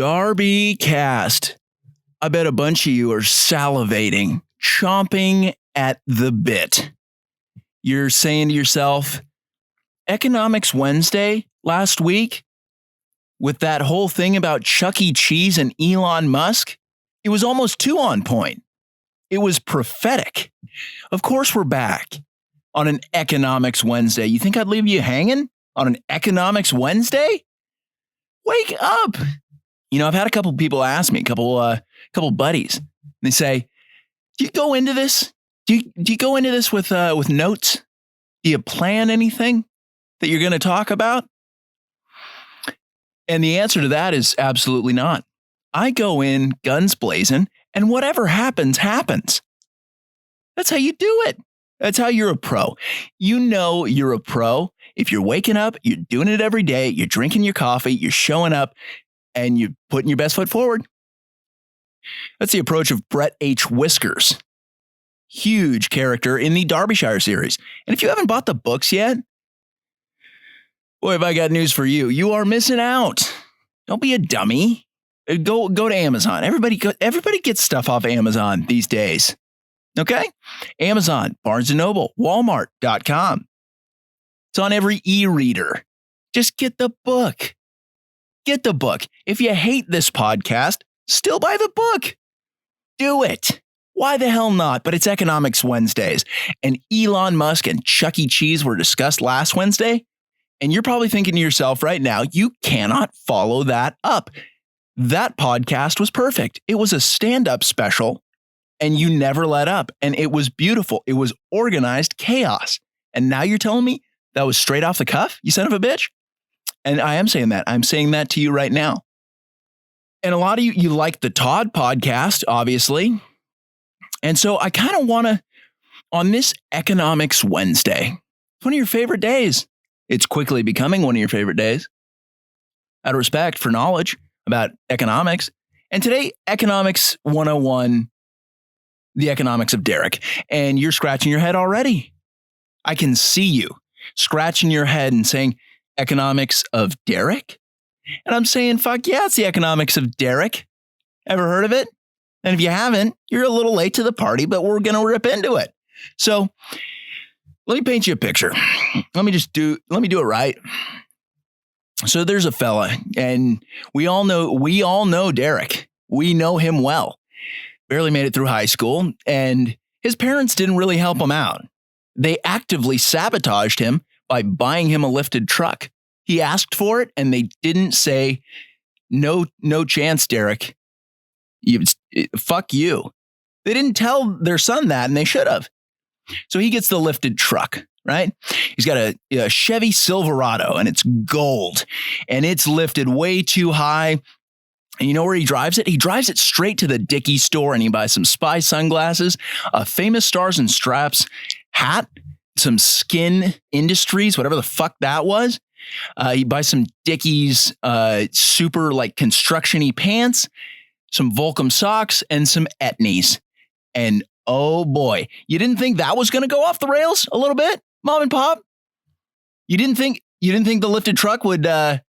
Darby cast. I bet a bunch of you are salivating, chomping at the bit. You're saying to yourself, Economics Wednesday last week, with that whole thing about Chuck E. Cheese and Elon Musk, it was almost too on point. It was prophetic. Of course, we're back on an Economics Wednesday. You think I'd leave you hanging on an Economics Wednesday? Wake up. You know, I've had a couple people ask me, a couple buddies. They say, "Do you go into this? Do you go into this with notes? Do you plan anything that you're going to talk about?" And the answer to that is absolutely not. I go in guns blazing, and whatever happens, happens. That's how you do it. That's how you're a pro. You know you're a pro if you're waking up, you're doing it every day, you're drinking your coffee, you're showing up, and you're putting your best foot forward. That's the approach of Brett H. Whiskers. Huge character in the Darbyshire series. And if you haven't bought the books yet, boy, have I got news for you. You are missing out. Don't be a dummy. Go to Amazon. Everybody gets stuff off Amazon these days. Okay? Amazon, Barnes & Noble, Walmart.com. It's on every e-reader. Just get the book. Get the book. If you hate this podcast, still buy the book. Do it. Why the hell not? But it's Economics Wednesdays. And Elon Musk and Chuck E. Cheese were discussed last Wednesday. And you're probably thinking to yourself right now, you cannot follow that up. That podcast was perfect. It was a stand-up special, and you never let up. And it was beautiful. It was organized chaos. And now you're telling me that was straight off the cuff, you son of a bitch? And I am saying that. I'm saying that to you right now. And a lot of you like the Todd podcast, obviously. And so I kind of want to, on this Economics Wednesday, it's one of your favorite days. It's quickly becoming one of your favorite days. Out of respect for knowledge about economics. And today, Economics 101, the economics of Derek. And you're scratching your head already. I can see you scratching your head and saying, economics of Derek? And I'm saying, fuck yeah, it's the economics of Derek. Ever heard of it? And if you haven't, you're a little late to the party, but we're going to rip into it. So let me paint you a picture. Let me do it right. So there's a fella, and we all know Derek. We know him well. Barely made it through high school, and his parents didn't really help him out. They actively sabotaged him by buying him a lifted truck. He asked for it, and they didn't say, no chance, Derek. Fuck you. They didn't tell their son that, and they should have. So he gets the lifted truck, right? He's got a Chevy Silverado, and it's gold, and it's lifted way too high. And you know where he drives it? He drives it straight to the Dickie store, and he buys some Spy sunglasses, a Famous Stars and Straps hat, some Skin Industries, whatever the fuck that was. He buys some Dickies super like construction-y pants, some Volcom socks, and some Etnies. And oh boy, you didn't think that was going to go off the rails a little bit, Mom and Pop? You didn't think the lifted truck would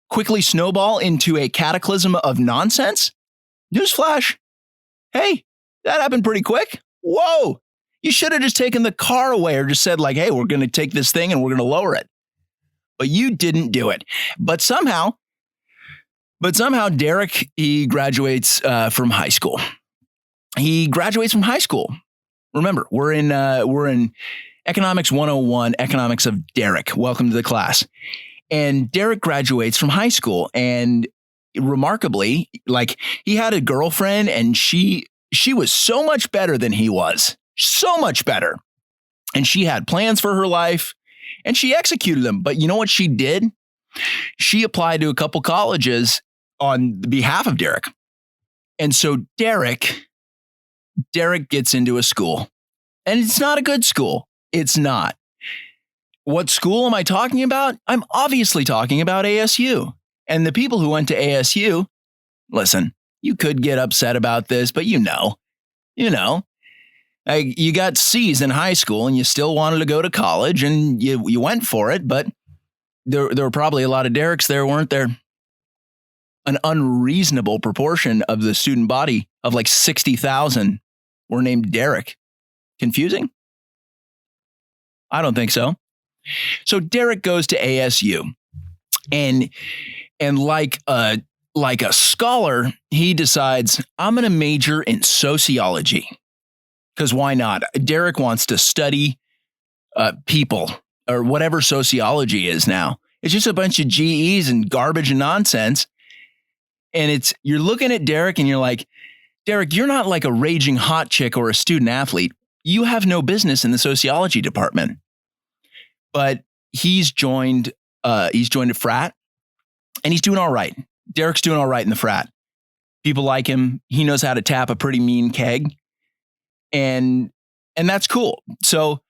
quickly snowball into a cataclysm of nonsense? Newsflash. Hey, that happened pretty quick. Whoa. You should have just taken the car away or just said like, hey, we're going to take this thing and we're going to lower it. But you didn't do it. But somehow Derek, he graduates from high school. He graduates from high school. Remember, we're in Economics 101, Economics of Derek. Welcome to the class. And Derek graduates from high school, and remarkably, like, he had a girlfriend, and she was so much better than he was. So much better. And she had plans for her life, and she executed them. But you know what she did? She applied to a couple colleges on behalf of Derek. And so Derek gets into a school, and it's not a good school. It's not. What school am I talking about? I'm obviously talking about ASU. And the people who went to ASU, listen, you could get upset about this, but you know, you got C's in high school and you still wanted to go to college and you went for it, but there were probably a lot of Dereks there, weren't there? an unreasonable proportion of the student body of like 60,000 were named Derek. Confusing? I don't think so. So Derek goes to ASU, and like a scholar, he decides, I'm going to major in sociology. Because why not? Derek wants to study people, or whatever sociology is now. It's just a bunch of GEs and garbage and nonsense. And you're looking at Derek and you're like, Derek, you're not like a raging hot chick or a student athlete. You have no business in the sociology department. But he's joined a frat, and he's doing all right. Derek's doing all right in the frat. People like him. He knows how to tap a pretty mean keg. And that's cool. So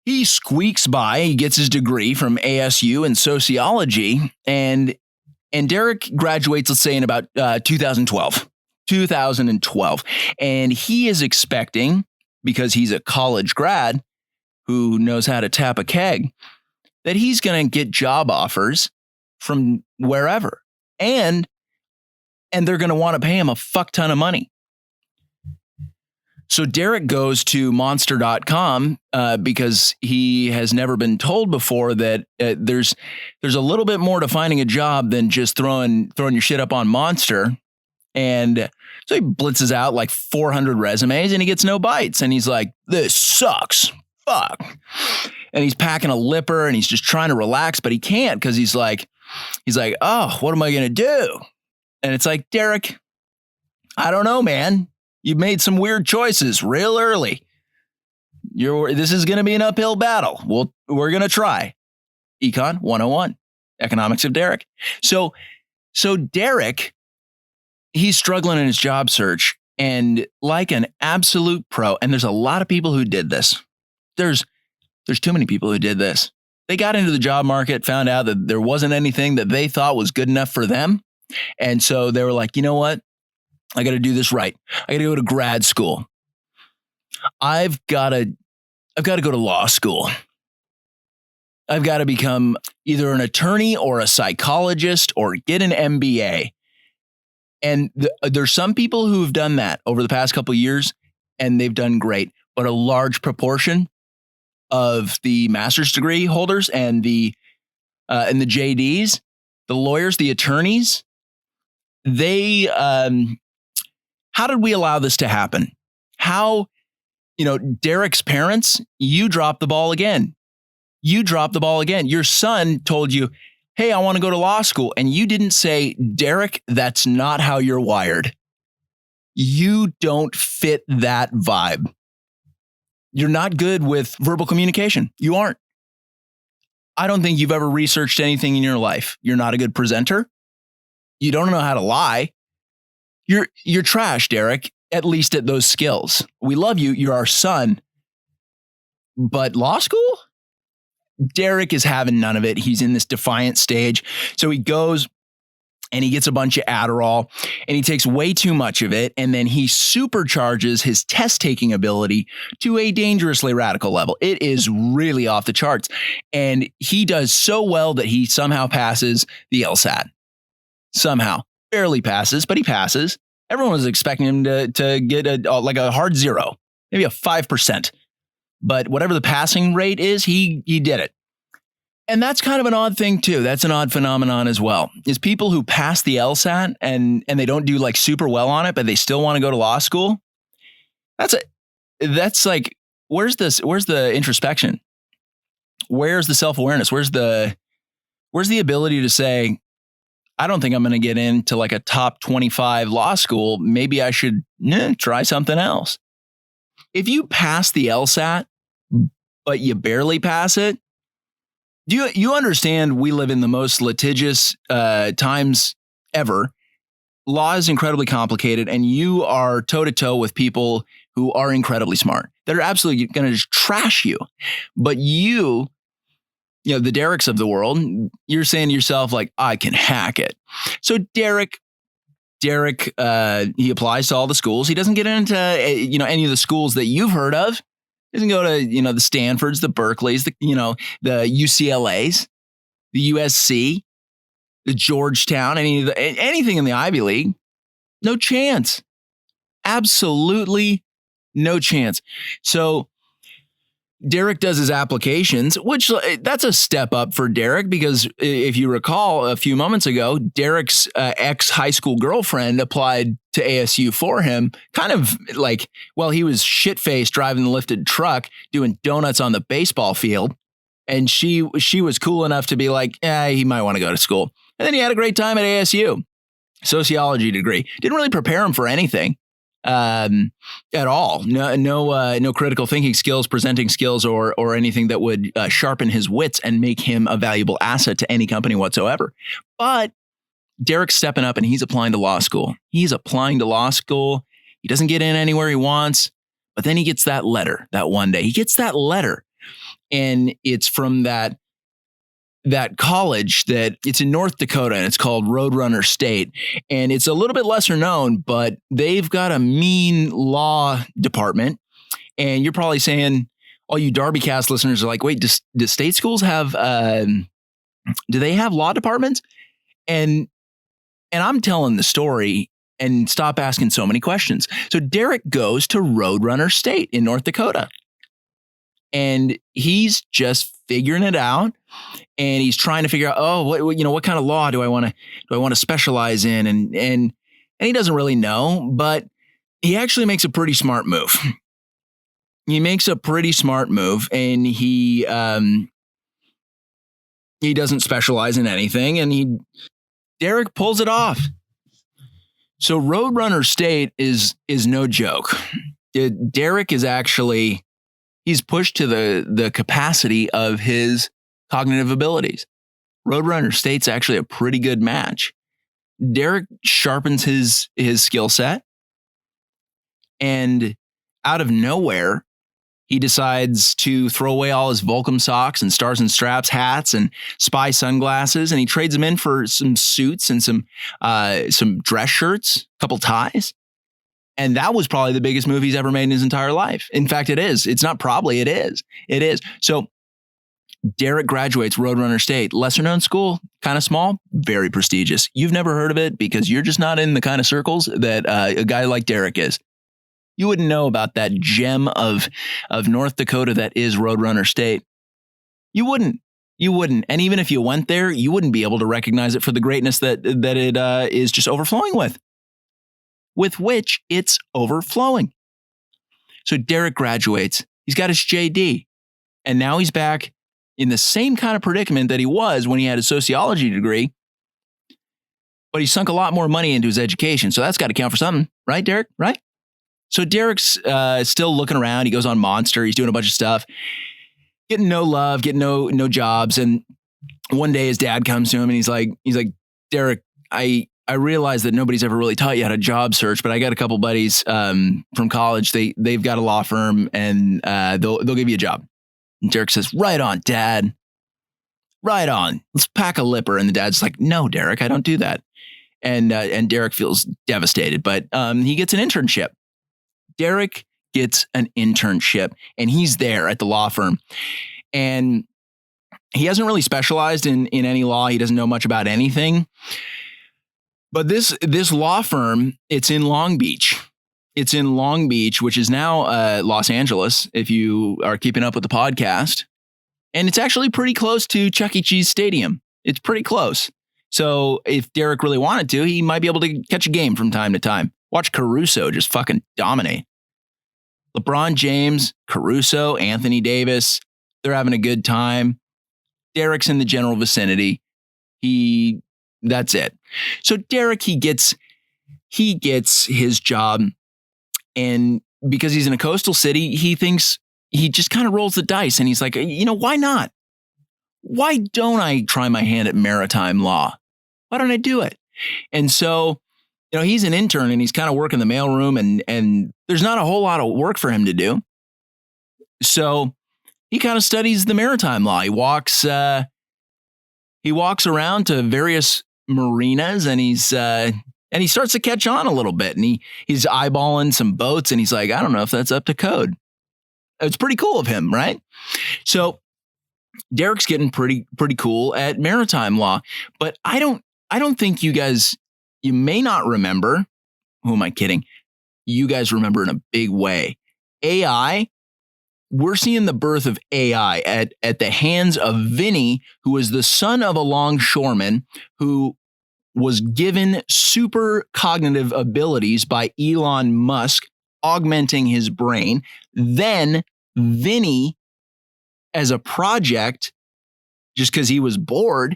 he squeaks by. He gets his degree from ASU in sociology, and Derek graduates, let's say, in about 2012. And he is expecting, because he's a college grad who knows how to tap a keg, that he's going to get job offers from wherever. And they're going to want to pay him a fuck ton of money. So Derek goes to monster.com because he has never been told before that there's a little bit more to finding a job than just throwing your shit up on Monster. And so he blitzes out like 400 resumes and he gets no bites. And he's like, this sucks. Fuck. And he's packing a lipper and he's just trying to relax, but he can't because he's like, oh, what am I going to do? And it's like, Derek, I don't know, man. You've made some weird choices real early. This is going to be an uphill battle. We're going to try. Econ 101, economics of Derek. So Derek, he's struggling in his job search, and like an absolute pro, and there's a lot of people who did this. There's too many people who did this. They got into the job market, found out that there wasn't anything that they thought was good enough for them. And so they were like, you know what? I got to do this right. I got to go to grad school. I've got to go to law school. I've got to become either an attorney or a psychologist or get an MBA. And there's some people who have done that over the past couple of years, and they've done great. But a large proportion of the master's degree holders and the JDs, the lawyers, the attorneys, they how did we allow this to happen? How, Derek's parents, you dropped the ball again. Your son told you, hey, I want to go to law school. And you didn't say, Derek, that's not how you're wired. You don't fit that vibe. You're not good with verbal communication. You aren't. I don't think you've ever researched anything in your life. You're not a good presenter. You don't know how to lie. You're trash, Derek, at least at those skills. We love you. You're our son. But law school? Derek is having none of it. He's in this defiant stage. So he goes and he gets a bunch of Adderall and he takes way too much of it. And then he supercharges his test taking ability to a dangerously radical level. It is really off the charts. And he does so well that he somehow passes the LSAT. Somehow. Barely passes, but he passes. Everyone was expecting him to get a hard 0, maybe a 5%. But whatever the passing rate is, he did it. And that's kind of an odd thing too. That's an odd phenomenon as well. Is people who pass the LSAT and they don't do like super well on it, but they still want to go to law school. That's like, where's the introspection? Where's the self-awareness? Where's the ability to say, I don't think I'm going to get into like a top 25 law school. Maybe I should try something else. If you pass the LSAT, but you barely pass it, you understand we live in the most litigious times ever. Law is incredibly complicated, and you are toe-to-toe with people who are incredibly smart. That are absolutely going to just trash you. But the Dereks of the world, you're saying to yourself, like, I can hack it. So Derek, he applies to all the schools. He doesn't get into, any of the schools that you've heard of. He doesn't go to, the Stanfords, the Berkeleys, the UCLAs, the USC. Georgetown, anything in the Ivy League. No chance. Absolutely no chance. So Derek does his applications, which that's a step up for Derek, because if you recall a few moments ago, Derek's ex-high school girlfriend applied to ASU for him, kind of like, well, he was shit-faced driving the lifted truck, doing donuts on the baseball field. And she was cool enough to be like, he might want to go to school. And then he had a great time at ASU, sociology degree. Didn't really prepare him for anything. At all. No critical thinking skills, presenting skills, or anything that would sharpen his wits and make him a valuable asset to any company whatsoever. But Derek's stepping up and he's applying to law school. He doesn't get in anywhere he wants, but then he gets that letter that one day. He gets that letter, and it's from that college that it's in North Dakota, and it's called Roadrunner State. And it's a little bit lesser known, but they've got a mean law department. And you're probably saying, all you Darbycast listeners are like, wait, do state schools have, do they have law departments? And I'm telling the story, and stop asking so many questions. So Derek goes to Roadrunner State in North Dakota, and he's just figuring it out. And he's trying to figure out, what kind of law do I want to specialize in? And he doesn't really know, but he actually makes a pretty smart move. He makes a pretty smart move, and he doesn't specialize in anything, and Derek pulls it off. So Roadrunner State is no joke. Derek is actually, he's pushed to the capacity of his cognitive abilities. Roadrunner State's actually a pretty good match. Derek sharpens his skill set, and out of nowhere, he decides to throw away all his Volcom socks and Stars and Straps hats and spy sunglasses, and he trades them in for some suits and some dress shirts, a couple ties. And that was probably the biggest move he's ever made in his entire life. In fact, it is. It's not probably, it is. It is. So Derek graduates Roadrunner State, lesser known school, kind of small, very prestigious. You've never heard of it because you're just not in the kind of circles that a guy like Derek is. You wouldn't know about that gem of North Dakota that is Roadrunner State. You wouldn't. And even if you went there, you wouldn't be able to recognize it for the greatness that it is just overflowing with which it's overflowing. So Derek graduates. He's got his JD. And now he's back in the same kind of predicament that he was when he had a sociology degree, but he sunk a lot more money into his education. So that's got to count for something, right, Derek? Right? So Derek's still looking around. He goes on Monster. He's doing a bunch of stuff, getting no love, getting no jobs. And one day his dad comes to him and he's like, Derek, I realize that nobody's ever really taught you how to job search, but I got a couple buddies from college. They've got a law firm, and they'll give you a job. And Derek says, right on, Dad. Right on. Let's pack a lipper. And the dad's like, no, Derek, I don't do that. And Derek feels devastated, but he gets an internship. Derek gets an internship, and he's there at the law firm. And he hasn't really specialized in any law. He doesn't know much about anything. But this law firm, it's in Long Beach. It's in Long Beach, which is now Los Angeles, if you are keeping up with the podcast. And it's actually pretty close to Chuck E. Cheese Stadium. It's pretty close. So if Derek really wanted to, he might be able to catch a game from time to time. Watch Caruso just fucking dominate. LeBron James, Caruso, Anthony Davis, they're having a good time. Derek's in the general vicinity. That's it. So Derek, he gets his job. And because he's in a coastal city, he thinks, he just kind of rolls the dice, and he's like, why not? Why don't I try my hand at maritime law? Why don't I do it? And so, he's an intern, and he's kind of working the mailroom, and there's not a whole lot of work for him to do. So he kind of studies the maritime law. He walks around to various marinas, and he starts to catch on a little bit, and he's eyeballing some boats, and he's like, I don't know if that's up to code. It's pretty cool of him, right? So Derek's getting pretty cool at maritime law, but I don't I don't think you may not remember. Who am I kidding? You guys remember in a big way. AI, we're seeing the birth of AI at the hands of Vinny, who was the son of a longshoreman who was given super cognitive abilities by Elon Musk, augmenting his brain. Then Vinny, as a project, just because he was bored,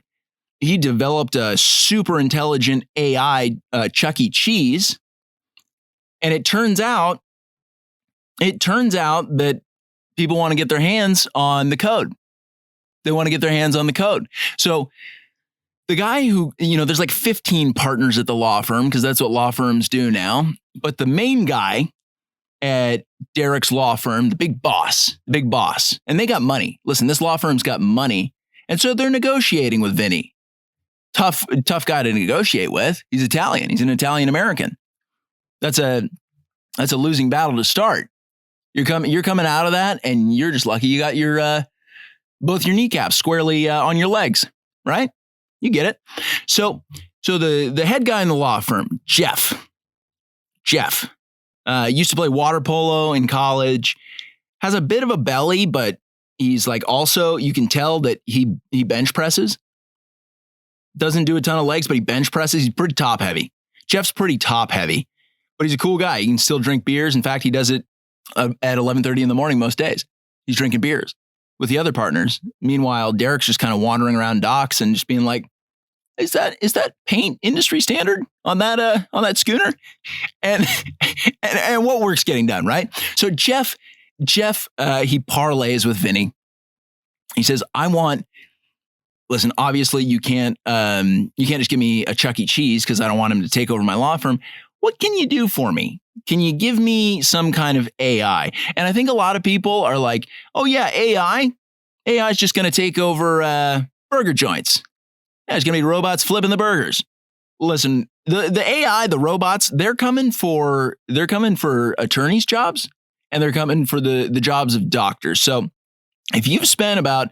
he developed a super intelligent AI, Chuck E. Cheese. And it turns out that people want to get their hands on the code. They want to get their hands on the code. So the guy who, there's like 15 partners at the law firm because that's what law firms do now. But the main guy at Derek's law firm, the big boss, and they got money. Listen, this law firm's got money. And so they're negotiating with Vinny. Tough guy to negotiate with. He's Italian. He's an Italian American. That's a losing battle to start. You're coming out of that, and you're just lucky you got your both your kneecaps squarely on your legs, right? You get it. So the head guy in the law firm, Jeff, used to play water polo in college, has a bit of a belly, but he's like also, you can tell that he bench presses. Doesn't do a ton of legs, but he bench presses. He's pretty top heavy. Jeff's pretty top heavy, but he's a cool guy. He can still drink beers. In fact, he does it at 11:30 in the morning most days. He's drinking beers with the other partners. Meanwhile, Derek's just kind of wandering around docks and just being like, is that paint industry standard on that schooner? And what work's getting done, right? So Jeff, he parlays with Vinny. He says, listen, obviously you can't just give me a Chuck E. Cheese because I don't want him to take over my law firm. What can you do for me? Can you give me some kind of AI? And I think a lot of people are like, oh yeah, AI is just going to take over burger joints. Yeah, it's going to be robots flipping the burgers. Listen, the AI, the robots, they're coming for attorneys' jobs, and they're coming for the jobs of doctors. So if you've spent about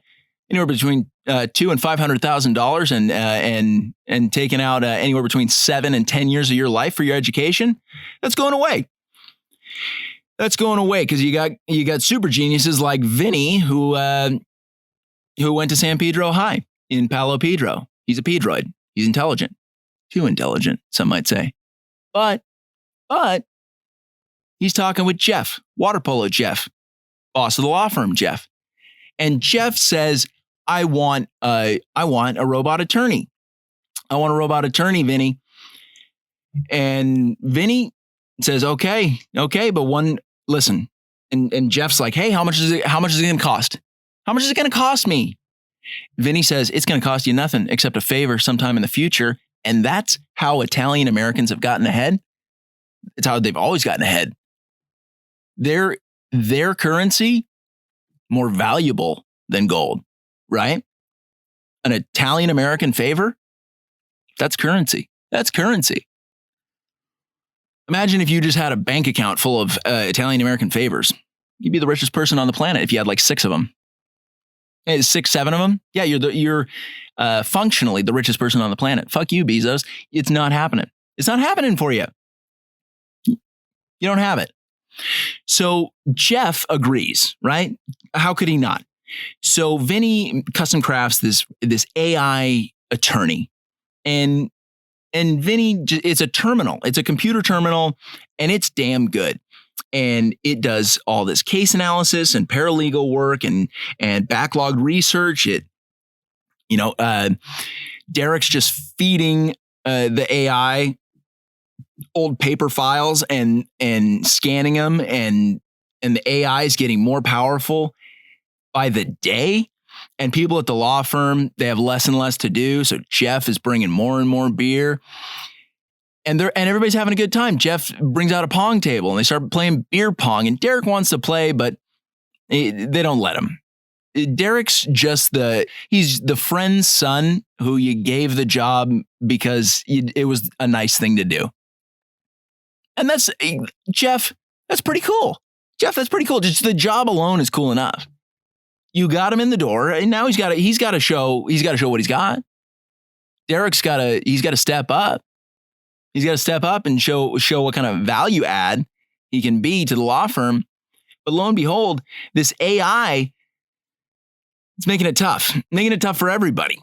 anywhere between $200,000 and $500,000 and taken out anywhere between 7 and 10 years of your life for your education, that's going away. That's going away because you got super geniuses like Vinny who went to San Pedro High in Palo Pedro. He's a pedroid. He's intelligent. Too intelligent, some might say. But he's talking with Jeff, water polo Jeff, boss of the law firm Jeff. And Jeff says, I want a robot attorney. I want a robot attorney, Vinny. And Vinny says, okay, but listen. And Jeff's like, hey, how much is it going to cost? How much is it going to cost me? Vinny says, it's going to cost you nothing except a favor sometime in the future. And that's how Italian Americans have gotten ahead. It's how they've always gotten ahead. Their currency, more valuable than gold, right? An Italian American favor, that's currency. That's currency. Imagine if you just had a bank account full of Italian American favors. You'd be the richest person on the planet if you had like 6 of them. 6, 7 of them. Yeah, you're functionally the richest person on the planet. Fuck you, Bezos. It's not happening. It's not happening for you. You don't have it. So Jeff agrees, right? How could he not? So Vinny custom crafts this AI attorney, and Vinny, it's a terminal. It's a computer terminal, and it's damn good. And it does all this case analysis and paralegal work and backlogged research. Derek's just feeding the AI old paper files and scanning them, and the AI is getting more powerful by the day. And people at the law firm, they have less and less to do. So Jeff is bringing more and more beer. And everybody's having a good time. Jeff brings out a pong table and they start playing beer pong. And Derek wants to play, but they don't let him. Derek's he's the friend's son who you gave the job because it was a nice thing to do. And Jeff, that's pretty cool. Jeff, that's pretty cool. Just the job alone is cool enough. You got him in the door, and now he's got to show what he's got. Derek's he's got to step up. He's got to step up and show what kind of value add he can be to the law firm. But lo and behold, this AI, it's making it tough for everybody,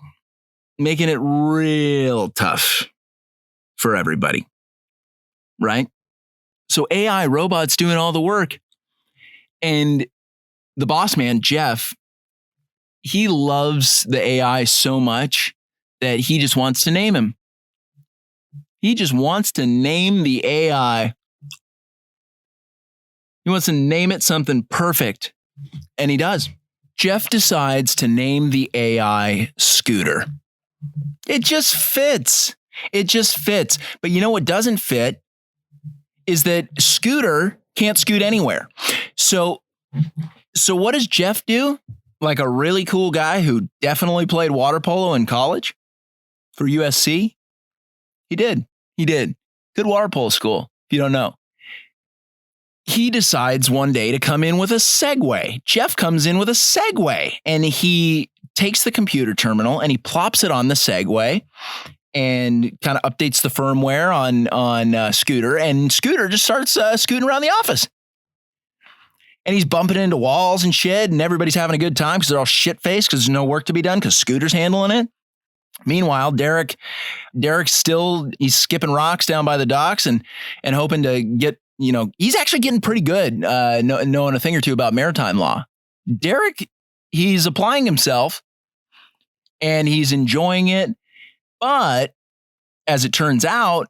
making it real tough for everybody, right? So AI robots doing all the work. And the boss man, Jeff, he loves the AI so much that he just wants to name him. He just wants to name the AI. He wants to name it something perfect. And he does. Jeff decides to name the AI Scooter. It just fits. It just fits. But you know what doesn't fit is that Scooter can't scoot anywhere. So what does Jeff do? Like a really cool guy who definitely played water polo in college for USC. He did. Good water polo school, if you don't know. He decides one day to come in with a Segway. Jeff comes in with a Segway, and he takes the computer terminal and he plops it on the Segway and kind of updates the firmware on Scooter, and Scooter just starts scooting around the office. And he's bumping into walls and shit, and everybody's having a good time because they're all shit-faced because there's no work to be done because Scooter's handling it. Meanwhile, Derek's he's skipping rocks down by the docks and hoping to get, he's actually getting pretty good knowing a thing or two about maritime law. Derek, he's applying himself and he's enjoying it. But as it turns out,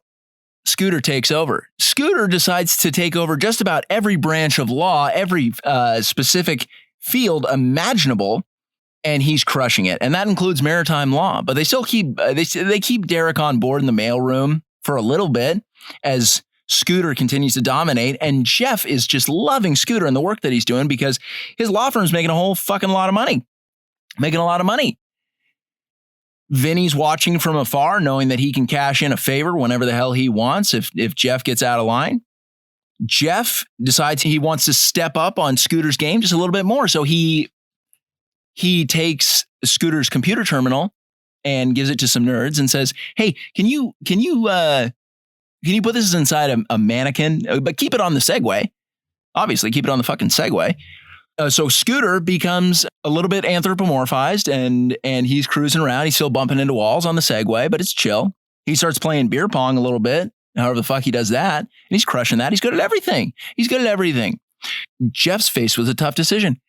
Scooter takes over. Scooter decides to take over just about every branch of law, every specific field imaginable, and he's crushing it. And that includes maritime law. But they still keep they keep Derek on board in the mailroom for a little bit as Scooter continues to dominate. And Jeff is just loving Scooter and the work that he's doing because his law firm's making a whole fucking lot of money. Vinny's watching from afar, knowing that he can cash in a favor whenever the hell he wants if Jeff gets out of line. Jeff decides he wants to step up on Scooter's game just a little bit more. So he takes Scooter's computer terminal and gives it to some nerds and says, "Hey, can you put this inside a mannequin, but keep it on the Segway? Obviously, keep it on the fucking Segway." So Scooter becomes a little bit anthropomorphized and he's cruising around. He's still bumping into walls on the Segway, but it's chill. He starts playing beer pong a little bit, however the fuck he does that. And he's crushing that. He's good at everything. Jeff's faced with a tough decision.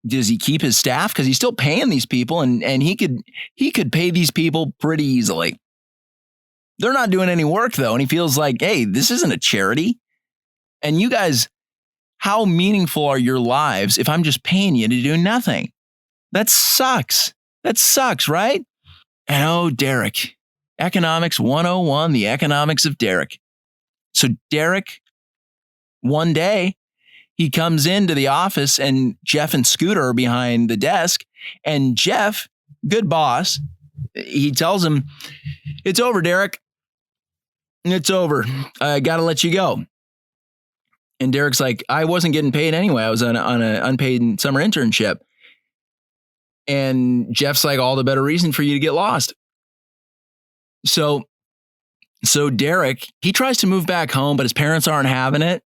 Does he keep his staff? Because he's still paying these people and he could pay these people pretty easily. They're not doing any work though. And he feels like, hey, this isn't a charity. And you guys, how meaningful are your lives if I'm just paying you to do nothing? That sucks. Right? And oh, Derek, Economics 101, the economics of Derek. So Derek, one day, he comes into the office and Jeff and Scooter are behind the desk. And Jeff, good boss, he tells him, "It's over, Derek. It's over. I got to let you go." And Derek's like, "I wasn't getting paid anyway. I was on an unpaid summer internship." And Jeff's like, "All the better reason for you to get lost." So Derek, he tries to move back home, but his parents aren't having it.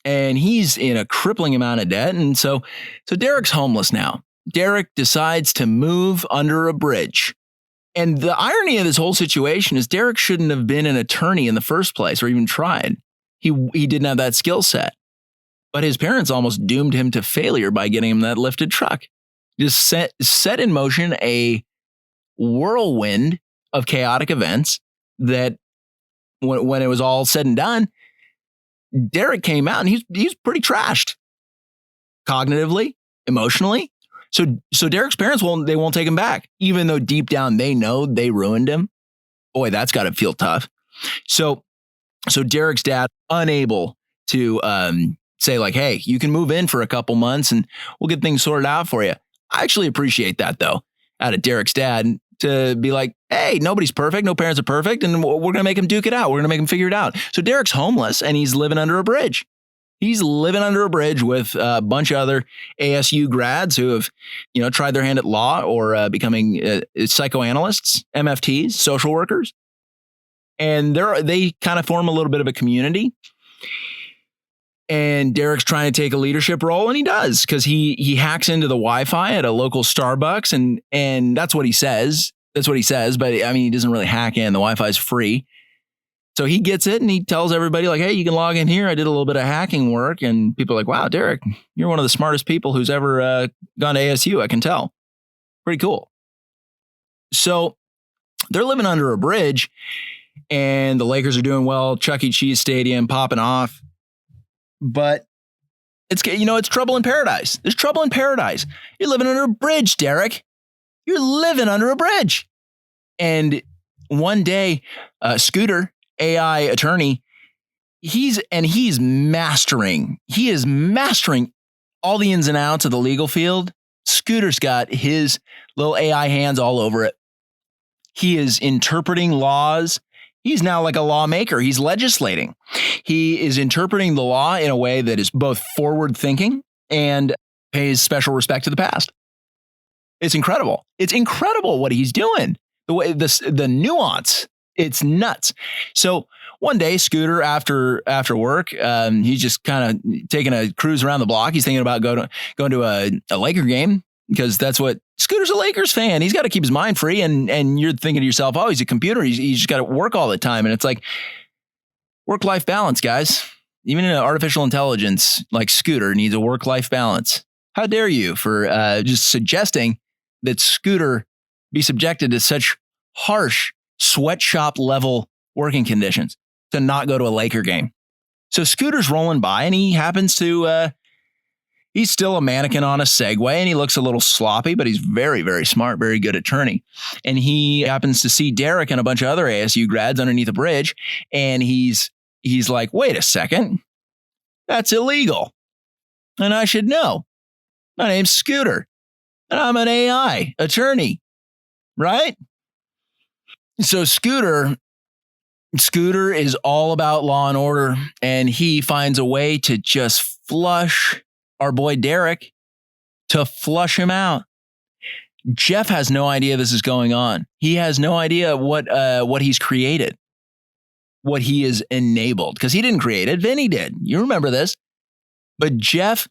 And he's in a crippling amount of debt. And so Derek's homeless now. Derek decides to move under a bridge. And the irony of this whole situation is Derek shouldn't have been an attorney in the first place or even tried. He didn't have that skill set. But his parents almost doomed him to failure by getting him that lifted truck. Just set in motion a whirlwind of chaotic events that when it was all said and done, Derek came out and he's pretty trashed cognitively, emotionally. So Derek's parents won't take him back, even though deep down they know they ruined him. Boy, that's got to feel tough. So Derek's dad unable to say like, "Hey, you can move in for a couple months and we'll get things sorted out for you." I actually appreciate that though, out of Derek's dad to be like, "Hey, nobody's perfect. No parents are perfect. And we're going to make him duke it out. We're going to make him figure it out." So Derek's homeless and he's living under a bridge. He's living under a bridge with a bunch of other ASU grads who have, tried their hand at law or becoming psychoanalysts, MFTs, social workers. And they kind of form a little bit of a community. And Derek's trying to take a leadership role, and he does, because he hacks into the Wi-Fi at a local Starbucks, and that's what he says. That's what he says, but I mean, he doesn't really hack in. The Wi-Fi is free. So he gets it and he tells everybody like, hey, you can log in here. I did a little bit of hacking work. And people are like, wow, Derek, you're one of the smartest people who's ever gone to ASU. I can tell. Pretty cool. So they're living under a bridge and the Lakers are doing well. Chuck E. Cheese Stadium popping off. But it's trouble in paradise. There's trouble in paradise. You're living under a bridge, Derek. You're living under a bridge. And one day, Scooter, AI attorney, he is mastering all the ins and outs of the legal field. Scooter's got his little AI hands all over it. He is interpreting laws. He's now like a lawmaker. He's legislating. He is interpreting the law in a way that is both forward thinking and pays special respect to the past. It's incredible. It's incredible what he's doing. The way the nuance. It's nuts. So one day, Scooter, after work, he's just kind of taking a cruise around the block. He's thinking about going to a Laker game because that's what Scooter's a Lakers fan. He's got to keep his mind free. And you're thinking to yourself, oh, he's a computer. He's just got to work all the time. And it's like work-life balance, guys. Even an artificial intelligence like Scooter needs a work-life balance. How dare you for just suggesting that Scooter be subjected to such harsh sweatshop level working conditions to not go to a Laker game. So Scooter's rolling by and he happens to, he's still a mannequin on a Segway and he looks a little sloppy, but he's very, very smart, very good attorney. And he happens to see Derek and a bunch of other ASU grads underneath a bridge. And he's like, wait a second, that's illegal. And I should know. My name's Scooter and I'm an AI attorney, right? So Scooter is all about law and order, and he finds a way to just flush our boy Derek, to flush him out. Jeff has no idea this is going on. He has no idea what he's created, what he is enabled, because he didn't create it. Vinny did. You remember this. But Jeff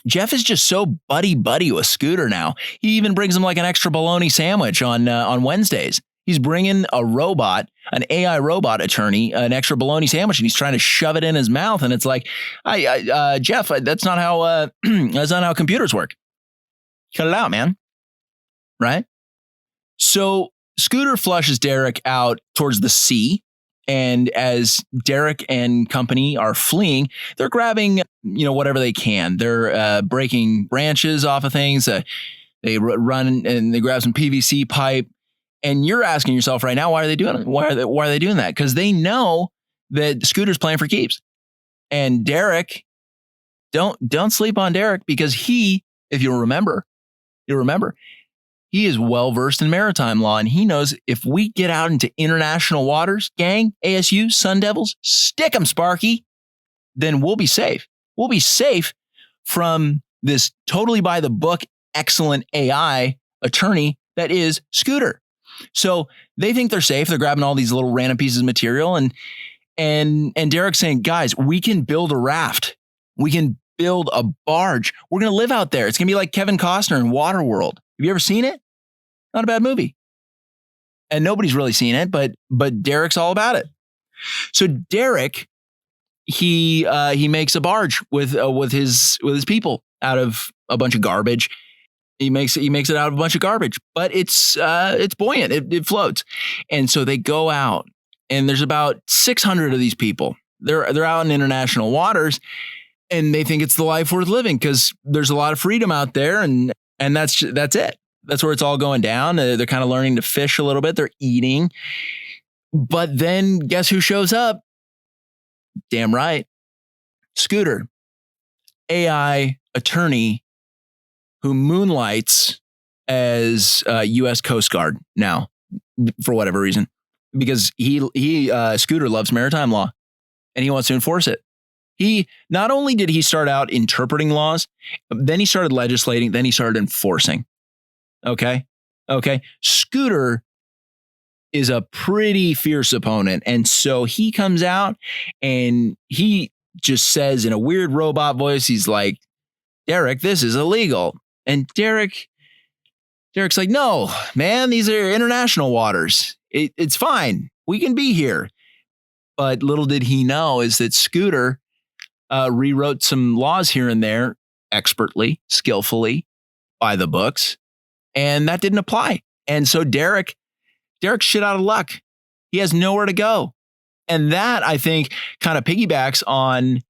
is just so buddy with Scooter now. He even brings him like an extra bologna sandwich on Wednesdays. He's bringing a robot, an AI robot attorney, an extra bologna sandwich, and he's trying to shove it in his mouth. And it's like, Jeff, that's not how computers work. Cut it out, man. Right? So Scooter flushes Derek out towards the sea. And as Derek and company are fleeing, they're grabbing, whatever they can. They're breaking branches off of things. They run and they grab some PVC pipe. And you're asking yourself right now, why are they doing it? Why are they doing that? Because they know that Scooter's playing for keeps. And Derek, don't sleep on Derek, because he, if you'll remember, he is well versed in maritime law, and he knows if we get out into international waters, gang, ASU, Sun Devils, stick 'em, Sparky, then we'll be safe. We'll be safe from this totally by the book, excellent AI attorney that is Scooter. So they think they're safe. They're grabbing all these little random pieces of material, and Derek's saying, guys, we can build a raft. We can build a barge. We're going to live out there. It's going to be like Kevin Costner in Waterworld. Have you ever seen it? Not a bad movie. And nobody's really seen it, but Derek's all about it. So Derek, he makes a barge with his people out of a bunch of garbage. He makes it out of a bunch of garbage, but it's buoyant. It floats. And so they go out, and there's about 600 of these people. They're out in international waters, and they think it's the life worth living because there's a lot of freedom out there, and that's it. That's where it's all going down. They're kind of learning to fish a little bit. They're eating. But then guess who shows up? Damn right. Scooter, AI attorney who moonlights as U.S. Coast Guard now for whatever reason, because he Scooter loves maritime law and he wants to enforce it. He not only did he start out interpreting laws, then he started legislating, then he started enforcing. Okay. Scooter is a pretty fierce opponent. And so he comes out and he just says in a weird robot voice, he's like, Derek, this is illegal. And Derek's like, no, man, these are international waters. It's fine. We can be here. But little did he know is that Scooter rewrote some laws here and there expertly, skillfully, by the books. And that didn't apply. And so Derek's shit out of luck. He has nowhere to go. And that, I think, kind of piggybacks on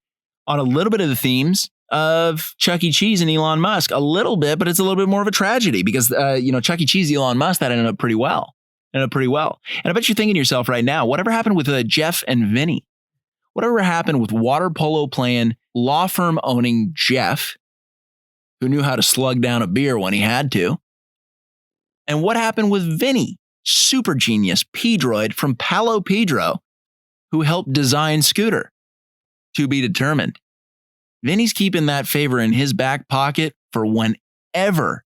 a little bit of the themes of Chuck E. Cheese and Elon Musk. A little bit, but it's a little bit more of a tragedy because, Chuck E. Cheese, Elon Musk, that ended up pretty well. And I bet you're thinking to yourself right now, whatever happened with Jeff and Vinny? Whatever happened with water polo playing, law firm owning Jeff, who knew how to slug down a beer when he had to? And what happened with Vinny, super genius P-droid from Palo Pedro, who helped design Scooter? To be determined. Vinny's keeping that favor in his back pocket for whenever.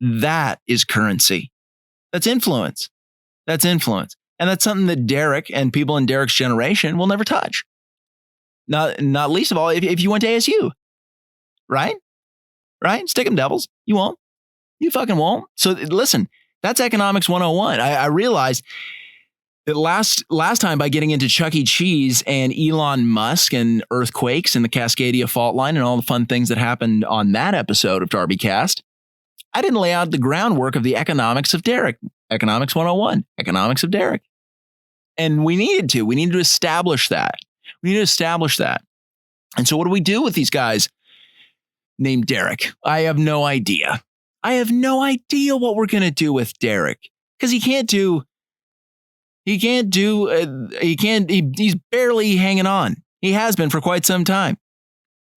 That is currency. That's influence. And that's something that Derek and people in Derek's generation will never touch. Not least of all, if you went to ASU, right? Stick 'em devils. You won't. You fucking won't. So listen, that's economics 101. I realized that last time by getting into Chuck E. Cheese and Elon Musk and earthquakes and the Cascadia fault line and all the fun things that happened on that episode of Darbycast, I didn't lay out the groundwork of the economics of Derek. Economics 101, economics of Derek. And we needed to establish that. And so what do we do with these guys named Derek? I have no idea. What we're going to do with Derek because he's barely hanging on. He has been for quite some time.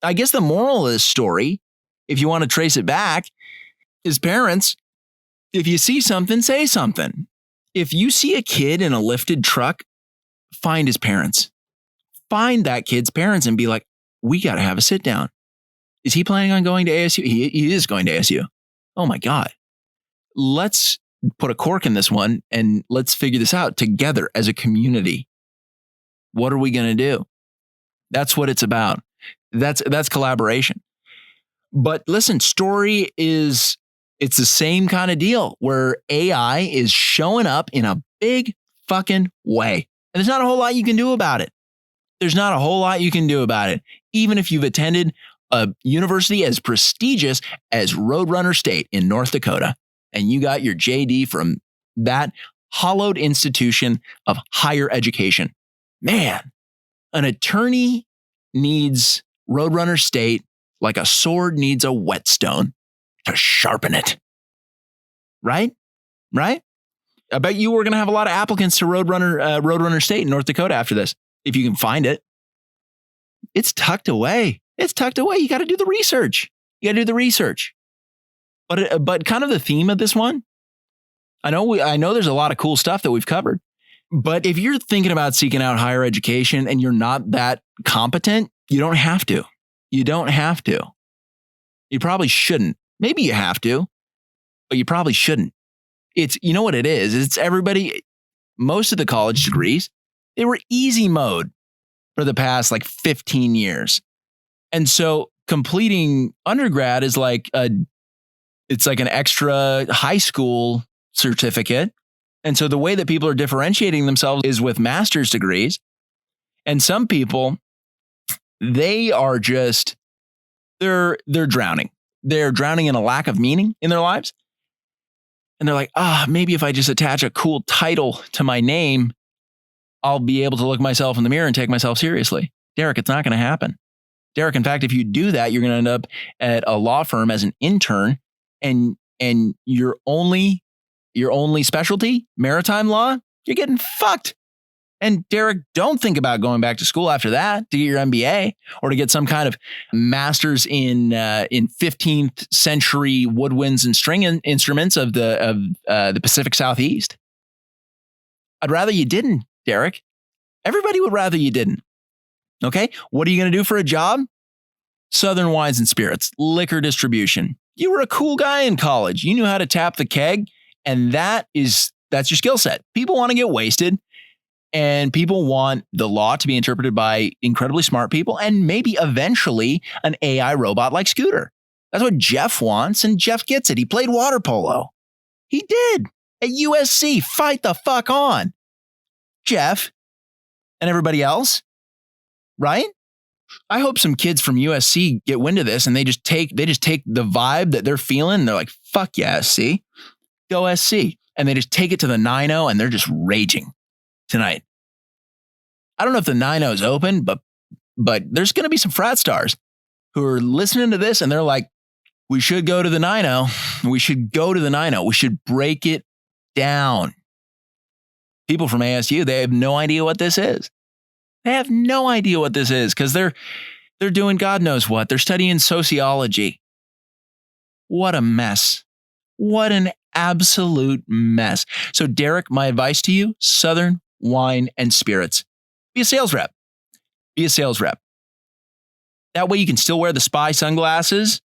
I guess the moral of this story, if you want to trace it back, is parents, if you see something, say something. If you see a kid in a lifted truck, find his parents. Find that kid's parents and be like, we got to have a sit down. Is he planning on going to ASU? He is going to ASU. Oh my God. Let's put a cork in this one and let's figure this out together as a community. What are we going to do? That's what it's about. That's collaboration. But listen, story it's the same kind of deal where AI is showing up in a big fucking way. And there's not a whole lot you can do about it. Even if you've attended a university as prestigious as Roadrunner State in North Dakota, and you got your JD from that hallowed institution of higher education. Man, an attorney needs Roadrunner State like a sword needs a whetstone to sharpen it. Right? I bet you were going to have a lot of applicants to Roadrunner State in North Dakota after this, if you can find it. It's tucked away. You got to do the research. But kind of the theme of this one, I know there's a lot of cool stuff that we've covered. But if you're thinking about seeking out higher education and you're not that competent, you don't have to. You probably shouldn't. Maybe you have to, but you probably shouldn't. You know what it is? It's everybody, most of the college degrees, they were easy mode for the past 15 years. And so completing undergrad is it's like an extra high school certificate. And so the way that people are differentiating themselves is with master's degrees. And some people, they are just, they're drowning. They're drowning in a lack of meaning in their lives. And they're like, maybe if I just attach a cool title to my name, I'll be able to look myself in the mirror and take myself seriously. Derek, it's not going to happen. Derek, in fact, if you do that, you're going to end up at a law firm as an intern and your only specialty, maritime law, you're getting fucked. And Derek, don't think about going back to school after that to get your MBA or to get some kind of master's in 15th century woodwinds and string instruments of the Pacific Southeast. I'd rather you didn't, Derek. Everybody would rather you didn't. Okay. What are you going to do for a job? Southern Wines and Spirits, liquor distribution. You were a cool guy in college. You knew how to tap the keg, and that's your skill set. People want to get wasted, and people want the law to be interpreted by incredibly smart people, and maybe eventually an AI robot like Scooter. That's what Jeff wants, and Jeff gets it. He played water polo. He did at USC. Fight the fuck on, Jeff, and everybody else, right? I hope some kids from USC get wind of this and they just take the vibe that they're feeling. And they're like, fuck yeah, SC, go SC. And they just take it to the 9-0 and they're just raging tonight. I don't know if the 9-0 is open, but there's going to be some frat stars who are listening to this and they're like, we should go to the 9-0. We should go to the 9-0. We should break it down. People from ASU, they have no idea what this is. They have no idea what this is because they're doing God knows what. They're studying sociology. What a mess. What an absolute mess. So, Derek, my advice to you, Southern Wine and Spirits. Be a sales rep. Be a sales rep. That way you can still wear the spy sunglasses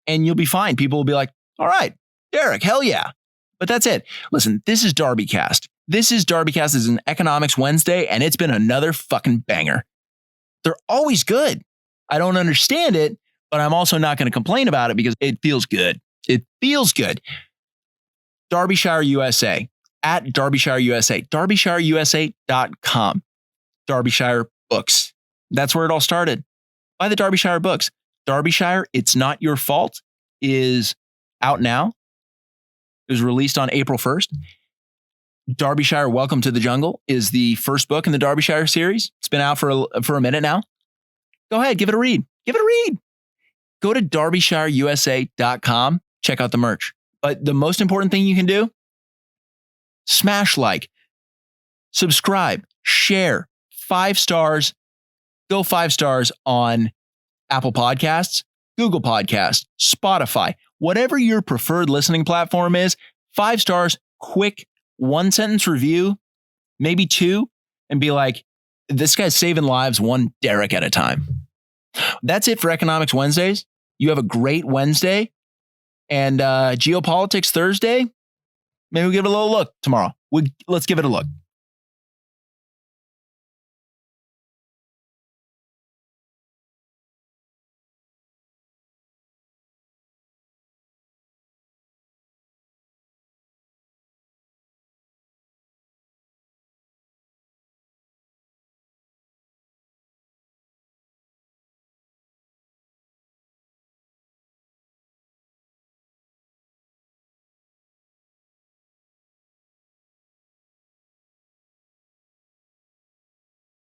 and you'll be fine. People will be like, all right, Derek, hell yeah. But that's it. Listen, this is Darbycast. This is Darbycast. This is an Economics Wednesday, and it's been another fucking banger. They're always good. I don't understand it, but I'm also not going to complain about it because it feels good. It feels good. Darbyshire USA, at Darbyshire USA, DarbyshireUSA.com. Darbyshire Books. That's where it all started. Buy the Darbyshire books. Darbyshire, It's Not Your Fault, is out now. It was released on April 1st. Darbyshire, Welcome to the Jungle is the first book in the Darbyshire series. It's been out for a minute now. Go ahead, give it a read. Give it a read. Go to DarbyshireUSA.com. Check out the merch. But the most important thing you can do, smash like, subscribe, share, 5 stars. Go 5 stars on Apple Podcasts, Google Podcasts, Spotify, whatever your preferred listening platform is. 5 stars, quick, 1-sentence review, maybe 2, and be like, this guy's saving lives one Derek at a time. That's it for Economics Wednesdays. You have a great Wednesday. And Geopolitics Thursday, maybe we'll give it a little look tomorrow. Let's give it a look.